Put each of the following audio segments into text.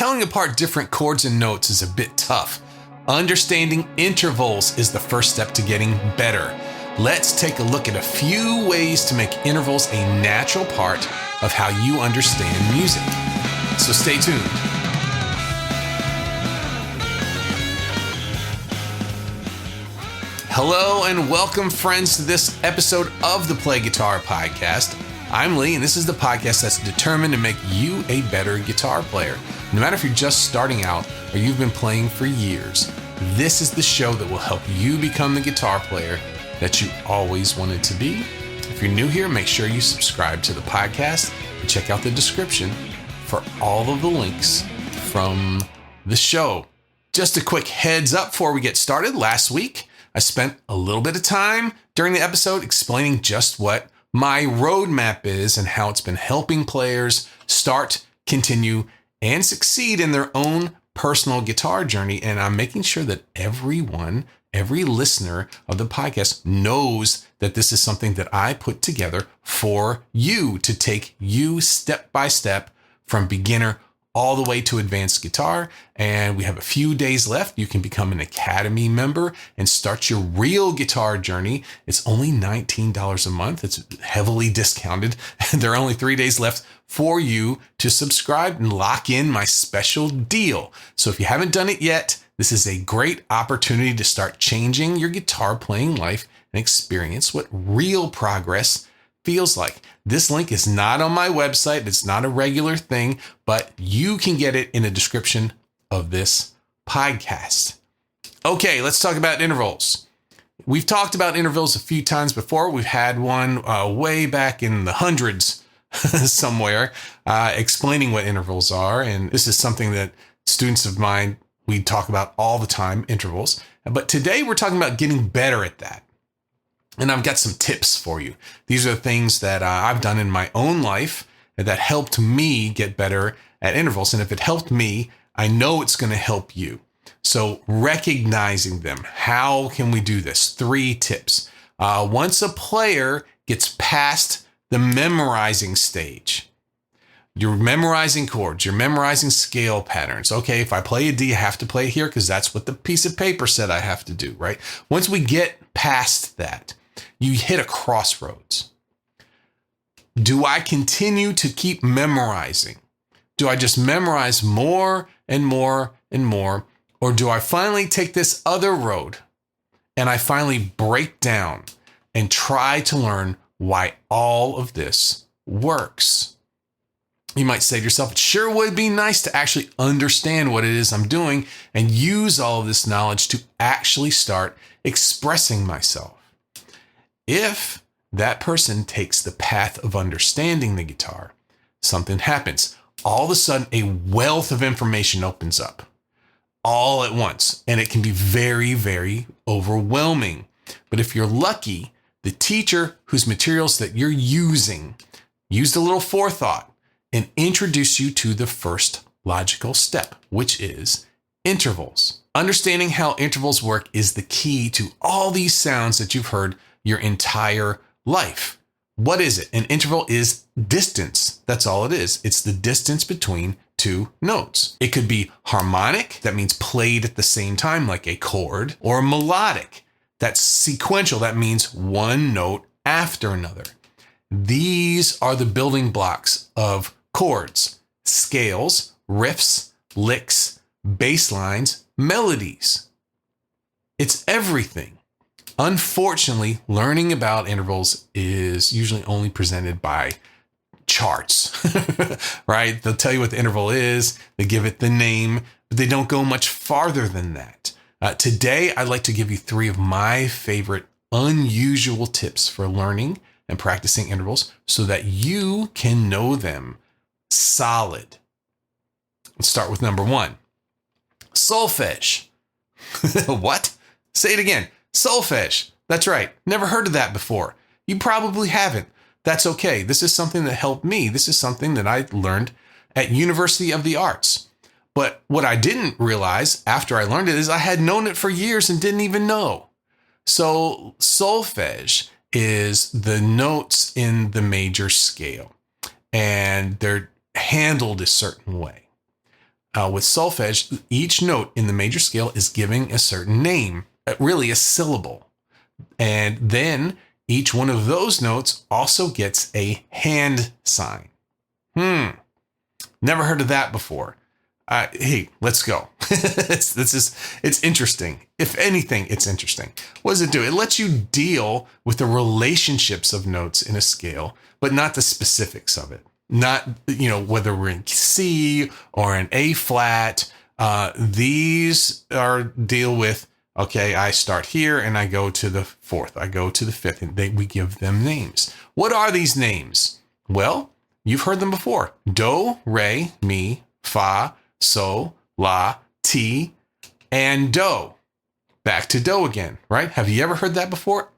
telling apart different chords and notes is a bit tough. Understanding intervals is the first step to getting better. Let's take a look at a few ways to make intervals a natural part of how you understand music. So stay tuned. Hello and welcome, friends, to this episode of the Play Guitar Podcast. I'm Lee, and this is the podcast that's determined to make you a better guitar player. No matter if you're just starting out or you've been playing for years, this is the show that will help you become the guitar player that you always wanted to be. If you're new here, make sure you subscribe to the podcast and check out the description for all of the links from the show. Just a quick heads up before we get started. Last week, I spent a little bit of time during the episode explaining just what my roadmap is and how it's been helping players start, continue, and succeed in their own personal guitar journey. And I'm making sure that every listener of the podcast knows that this is something that I put together for you to take you step by step from beginner all the way to advanced guitar. And we have a few days left. You can become an Academy member and start your real guitar journey. It's only $19 a month. It's heavily discounted. And there are only 3 days left for you to subscribe and lock in my special deal. So if you haven't done it yet, this is a great opportunity to start changing your guitar playing life and experience what real progress feels like. This link is not on my website. It's not a regular thing, but you can get it in the description of this podcast. Okay, let's talk about intervals. We've talked about intervals a few times before. We've had one way back in the hundreds somewhere explaining what intervals are. And this is something that students of mine, we talk about all the time, intervals. But today we're talking about getting better at that. And I've got some tips for you. These are things that I've done in my own life that helped me get better at intervals. And if it helped me, I know it's going to help you. So recognizing them, how can we do this? 3 tips. Once a player gets past the memorizing stage, you're memorizing chords, you're memorizing scale patterns. Okay, if I play a D, I have to play it here because that's what the piece of paper said I have to do, right? Once we get past that, you hit a crossroads. Do I continue to keep memorizing? Do I just memorize more and more and more? Or do I finally take this other road and I finally break down and try to learn why all of this works? You might say to yourself, it sure would be nice to actually understand what it is I'm doing and use all of this knowledge to actually start expressing myself. If that person takes the path of understanding the guitar, something happens. All of a sudden, a wealth of information opens up all at once, and it can be very, very overwhelming. But if you're lucky, the teacher whose materials that you're using used a little forethought and introduced you to the first logical step, which is intervals. Understanding how intervals work is the key to all these sounds that you've heard your entire life. What is it? An interval is distance. That's all it is. It's the distance between 2 notes. It could be harmonic, that means played at the same time, like a chord, or melodic, that's sequential, that means one note after another. These are the building blocks of chords, scales, riffs, licks, bass lines, melodies. It's everything. Unfortunately, learning about intervals is usually only presented by charts, right? They'll tell you what the interval is, they give it the name, but they don't go much farther than that. Today, I'd like to give you 3 of my favorite unusual tips for learning and practicing intervals so that you can know them solid. Let's start with number 1. Solfege. What? Say it again. Solfege. That's right. Never heard of that before. You probably haven't. That's okay. This is something that helped me. This is something that I learned at University of the Arts. But what I didn't realize after I learned it is I had known it for years and didn't even know. So solfege is the notes in the major scale, and they're handled a certain way. With solfege, each note in the major scale is giving a certain name, really a syllable. And then each one of those notes also gets a hand sign. Never heard of that before. Hey, let's go. It's interesting. If anything, it's interesting. What does it do? It lets you deal with the relationships of notes in a scale, but not the specifics of it. Not, whether we're in C or in A flat. These are deal with, okay, I start here and I go to the fourth. I go to the fifth, and we give them names. What are these names? Well, you've heard them before. Do, re, mi, fa, so, la, ti, and do. Back to do again, right? Have you ever heard that before?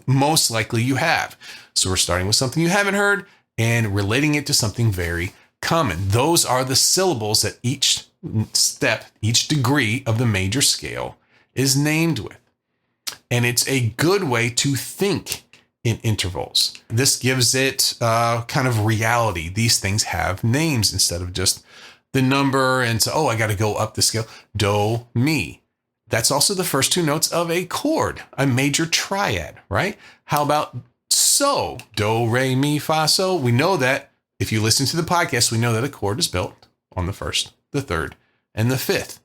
Most likely you have. So we're starting with something you haven't heard and relating it to something very common. Those are the syllables that each step, each degree of the major scale is named with. And it's a good way to think in intervals. This gives it kind of reality. These things have names instead of just the number. And so, I got to go up the scale. Do, mi. That's also the first two notes of a chord, a major triad, right? How about so? Do, re, mi, fa, so. We know that if you listen to the podcast, we know that a chord is built on the first, the third, and the fifth.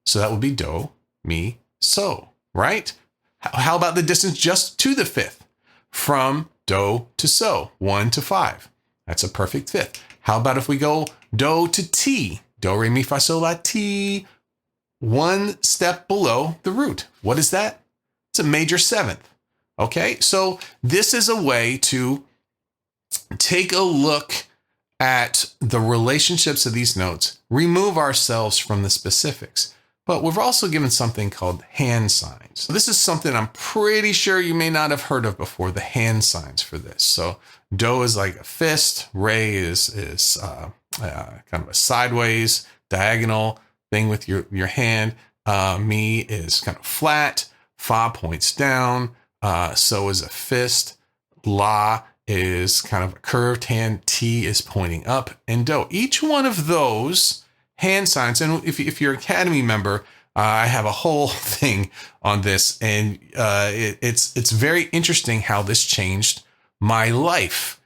So that would be do, mi, so, right? How about the distance just to the fifth? From do to so, 1 to 5. That's a perfect fifth. How about if we go do to ti? Do, re, mi, fa, so, la, ti. One step below the root. What is that? It's a major seventh. Okay, so this is a way to take a look at the relationships of these notes, remove ourselves from the specifics. But we've also given something called hand signs. So this is something I'm pretty sure you may not have heard of before, the hand signs for this. So do is like a fist, re is kind of a sideways, diagonal thing with your hand. Mi is kind of flat, fa points down, so is a fist, la is kind of a curved hand, ti is pointing up, and do. Each one of those hand signs, and if you're an Academy member, I have a whole thing on this, and it's very interesting how this changed my life.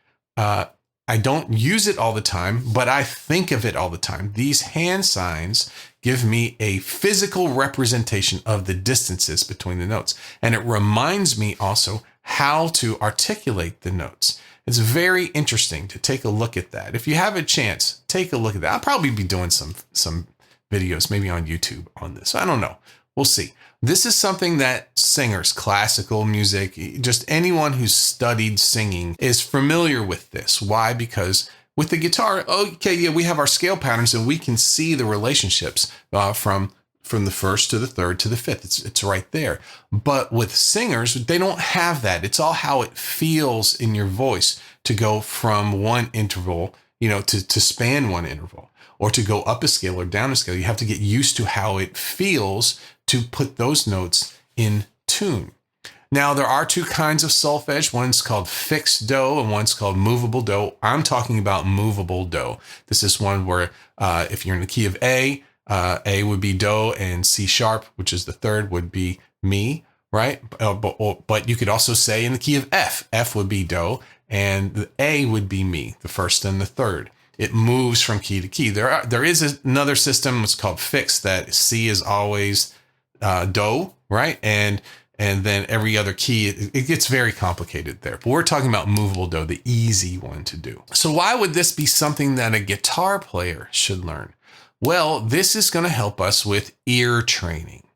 I don't use it all the time, but I think of it all the time. These hand signs give me a physical representation of the distances between the notes. And it reminds me also how to articulate the notes. It's very interesting to take a look at that. If you have a chance, take a look at that. I'll probably be doing some videos, maybe on YouTube on this. I don't know. We'll see. This is something that singers, classical music, just anyone who's studied singing is familiar with this. Why? Because with the guitar, we have our scale patterns and we can see the relationships from the first to the third to the fifth. It's right there. But with singers, they don't have that. It's all how it feels in your voice to go from one interval, to span one interval, or to go up a scale or down a scale. You have to get used to how it feels to put those notes in tune. Now, there are two kinds of solfege. One's called fixed do and one's called movable do. I'm talking about movable do. This is one where if you're in the key of A would be do, and C sharp, which is the third, would be mi, right? But you could also say in the key of F would be do, and the A would be mi, the first and the third. It moves from key to key. There is another system, it's called fixed, that C is always do, right? And then every other key, it gets very complicated there. But we're talking about movable do, the easy one to do. So why would this be something that a guitar player should learn? Well, this is going to help us with ear training.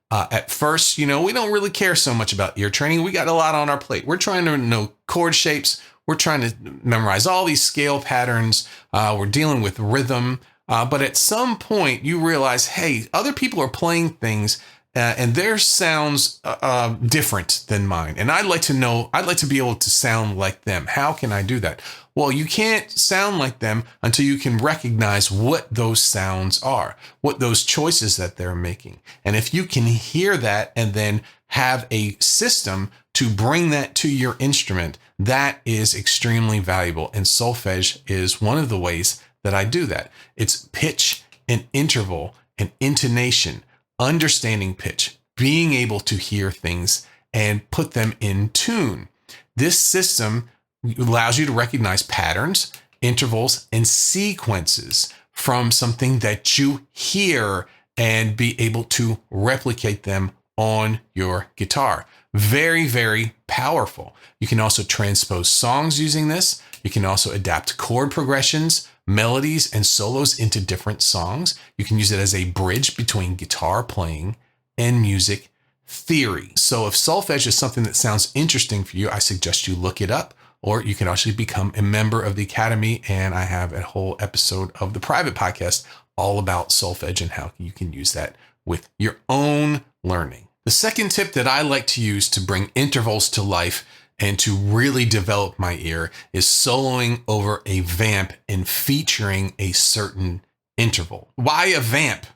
At first, we don't really care so much about ear training. We got a lot on our plate. We're trying to know chord shapes. We're trying to memorize all these scale patterns. We're dealing with rhythm. But at some point you realize, hey, other people are playing things and their sounds different than mine. And I'd like to be able to sound like them. How can I do that? Well, you can't sound like them until you can recognize what those sounds are, what those choices that they're making. And if you can hear that and then have a system to bring that to your instrument, that is extremely valuable. And solfege is one of the ways that I do that. It's pitch an interval, an intonation, understanding pitch, being able to hear things and put them in tune. This system allows you to recognize patterns, intervals, and sequences from something that you hear and be able to replicate them on your guitar. Very, very powerful. You can also transpose songs using this. You can also adapt chord progressions, melodies, and solos into different songs. You can use it as a bridge between guitar playing and music theory. So if solfege is something that sounds interesting for you, I suggest you look it up, or you can actually become a member of the Academy. And I have a whole episode of the private podcast all about solfege and how you can use that with your own learning. The second tip that I like to use to bring intervals to life and to really develop my ear is soloing over a vamp and featuring a certain interval. Why a vamp?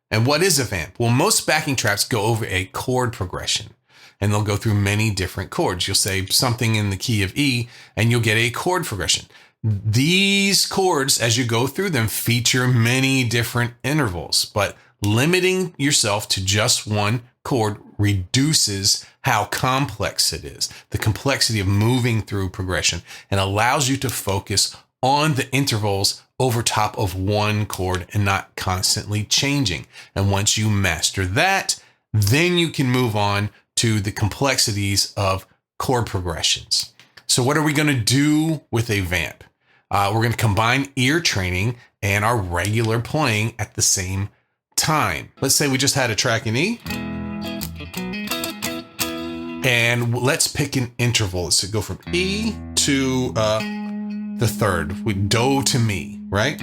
And what is a vamp? Well, most backing tracks go over a chord progression, and they'll go through many different chords. You'll say something in the key of E, and you'll get a chord progression. These chords, as you go through them, feature many different intervals, but limiting yourself to just one chord reduces how complex it is, the complexity of moving through progression, and allows you to focus on the intervals over top of one chord and not constantly changing. And once you master that, then you can move on to the complexities of chord progressions. So what are we going to do with a vamp? We're going to combine ear training and our regular playing at the same time. Let's say we just had a track in E. And let's pick an interval. Let's go from E to the third, with Do to Mi, right?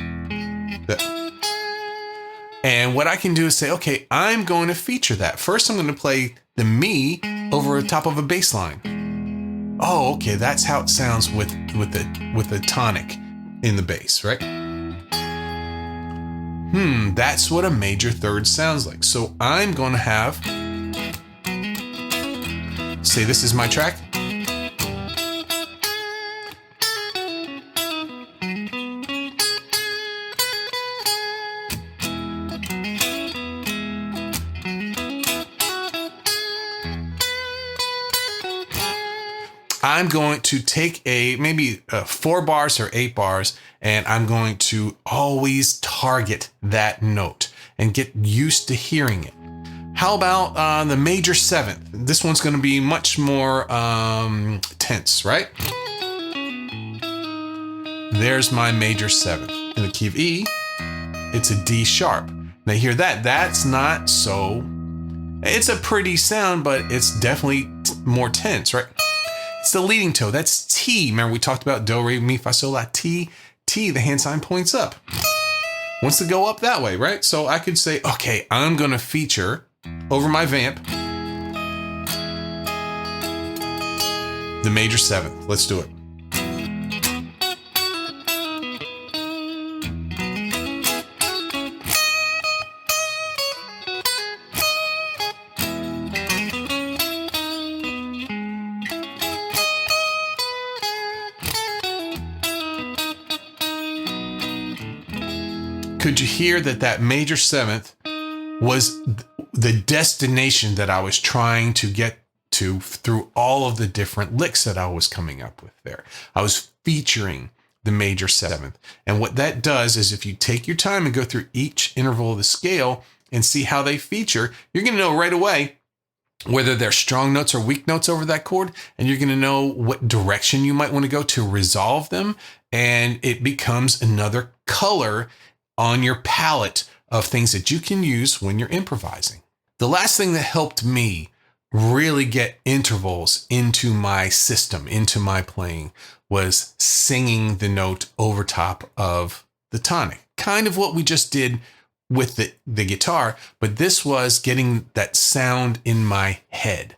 And what I can do is say, okay, I'm going to feature that. First, I'm going to play the Mi over the top of a bass line. Oh, okay, that's how it sounds with the tonic in the bass, right? That's what a major third sounds like. So I'm going to have, say this is my track. I'm going to take maybe 4 bars or 8 bars, and I'm going to always target that note and get used to hearing it. How about the major 7th? This one's going to be much more tense, right? There's my major 7th. In the key of E, it's a D sharp. Now hear that. That's not so... It's a pretty sound, but it's definitely more tense, right? It's the leading toe. That's T. Remember we talked about Do, Re, Mi, Fa, Sol, La, Ti. T, the hand sign points up. Wants to go up that way, right? So I could say, okay, I'm going to feature over my vamp the major 7th. Let's do it. Could you hear that major 7th was the destination that I was trying to get to through all of the different licks that I was coming up with there? I was featuring the major 7th. And what that does is if you take your time and go through each interval of the scale and see how they feature, you're going to know right away whether they're strong notes or weak notes over that chord, and you're going to know what direction you might want to go to resolve them. And it becomes another color on your palette of things that you can use when you're improvising. The last thing that helped me really get intervals into my system, into my playing, was singing the note over top of the tonic. Kind of what we just did with the guitar, but this was getting that sound in my head.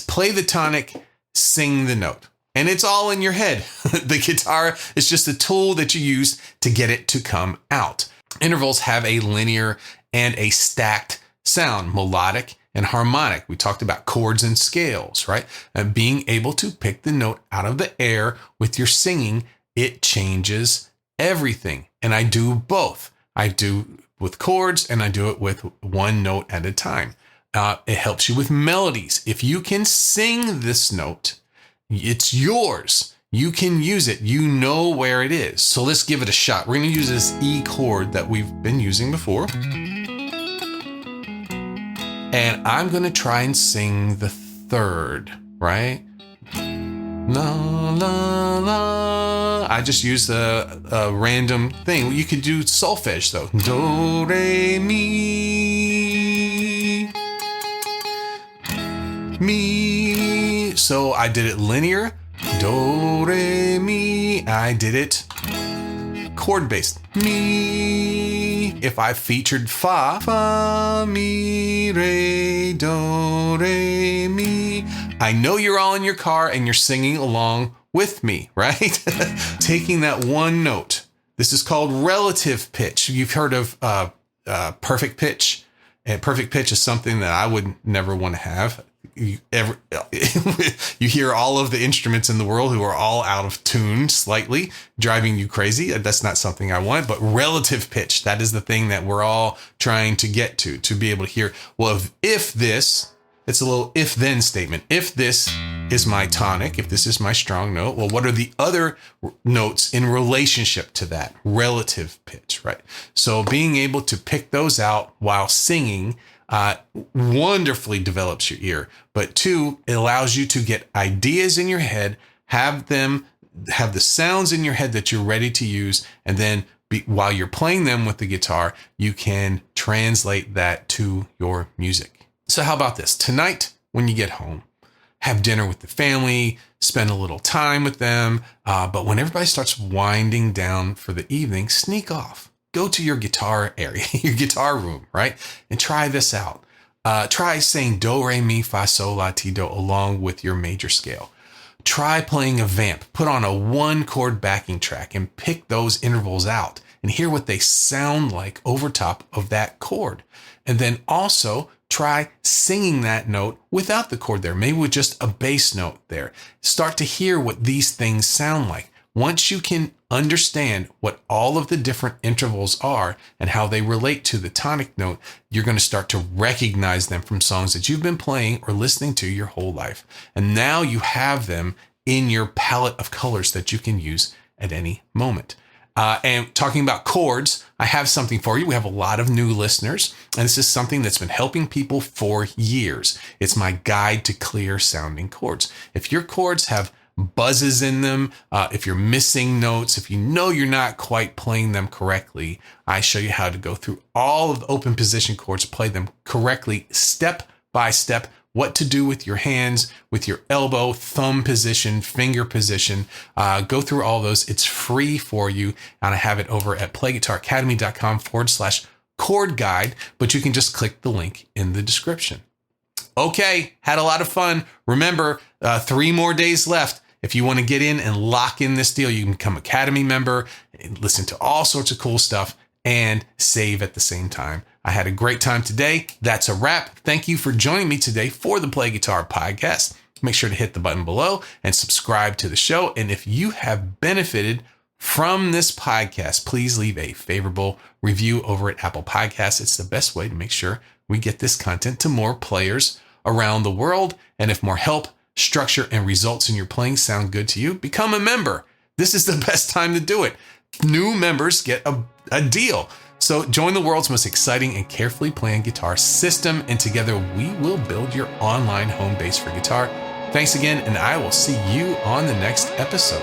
Play the tonic, sing the note. And it's all in your head. The guitar is just a tool that you use to get it to come out. Intervals have a linear and a stacked sound, melodic and harmonic. We talked about chords and scales, right? And being able to pick the note out of the air with your singing, it changes everything. And I do both. I do with chords and I do it with one note at a time. It helps you with melodies. If you can sing this note, it's yours. You can use it. You know where it is. So let's give it a shot. We're going to use this E chord that we've been using before. And I'm going to try and sing the third, right? La, la, la. I just used a random thing. You could do solfege though. Do, re, mi. Mi. So I did it linear. Do, re, mi. I did it chord based. Mi. If I featured fa, fa, mi, re, do, re, mi. I know you're all in your car and you're singing along with me, right? Taking that one note. This is called relative pitch. You've heard of perfect pitch. And perfect pitch is something that I would never want to have. You hear all of the instruments in the world who are all out of tune slightly, driving you crazy. That's not something I want, but relative pitch, that is the thing that we're all trying to get to be able to hear, well, if this, it's a little if then statement. If this is my tonic, if this is my strong note, well, what are the other notes in relationship to that relative pitch, right? So being able to pick those out while singing wonderfully develops your ear. But two, it allows you to get ideas in your head, have the sounds in your head that you're ready to use, and then while you're playing them with the guitar, you can translate that to your music. So how about this? Tonight, when you get home, have dinner with the family, spend a little time with them. But when everybody starts winding down for the evening, sneak off. Go to your guitar area, your guitar room, right? And try this out. Try saying do, re, mi, fa, sol, la, ti, do along with your major scale. Try playing a vamp. Put on a one chord backing track and pick those intervals out and hear what they sound like over top of that chord. And then also try singing that note without the chord there, maybe with just a bass note there. Start to hear what these things sound like. Once you can understand what all of the different intervals are and how they relate to the tonic note, you're going to start to recognize them from songs that you've been playing or listening to your whole life. And now you have them in your palette of colors that you can use at any moment. And talking about chords, I have something for you. We have a lot of new listeners, and this is something that's been helping people for years. It's my guide to clear sounding chords. If your chords have buzzes in them, if you're missing notes, if you know you're not quite playing them correctly, I show you how to go through all of the open position chords, play them correctly, step by step, what to do with your hands, with your elbow, thumb position, finger position. Go through all those. It's free for you. And I have it over at playguitaracademy.com/chord guide, but you can just click the link in the description. Okay, had a lot of fun. Remember, 3 more days left. If you want to get in and lock in this deal, you can become Academy member, listen to all sorts of cool stuff, and save at the same time. I had a great time today. That's a wrap. Thank you for joining me today for the Play Guitar Podcast. Make sure to hit the button below and subscribe to the show. And if you have benefited from this podcast, please leave a favorable review over at Apple Podcasts. It's the best way to make sure we get this content to more players around the world. And if more help, structure, and results in your playing sound good to you, become a member. This is the best time to do it. New members get a deal. So join the world's most exciting and carefully planned guitar system, and together we will build your online home base for guitar. Thanks again, and I will see you on the next episode.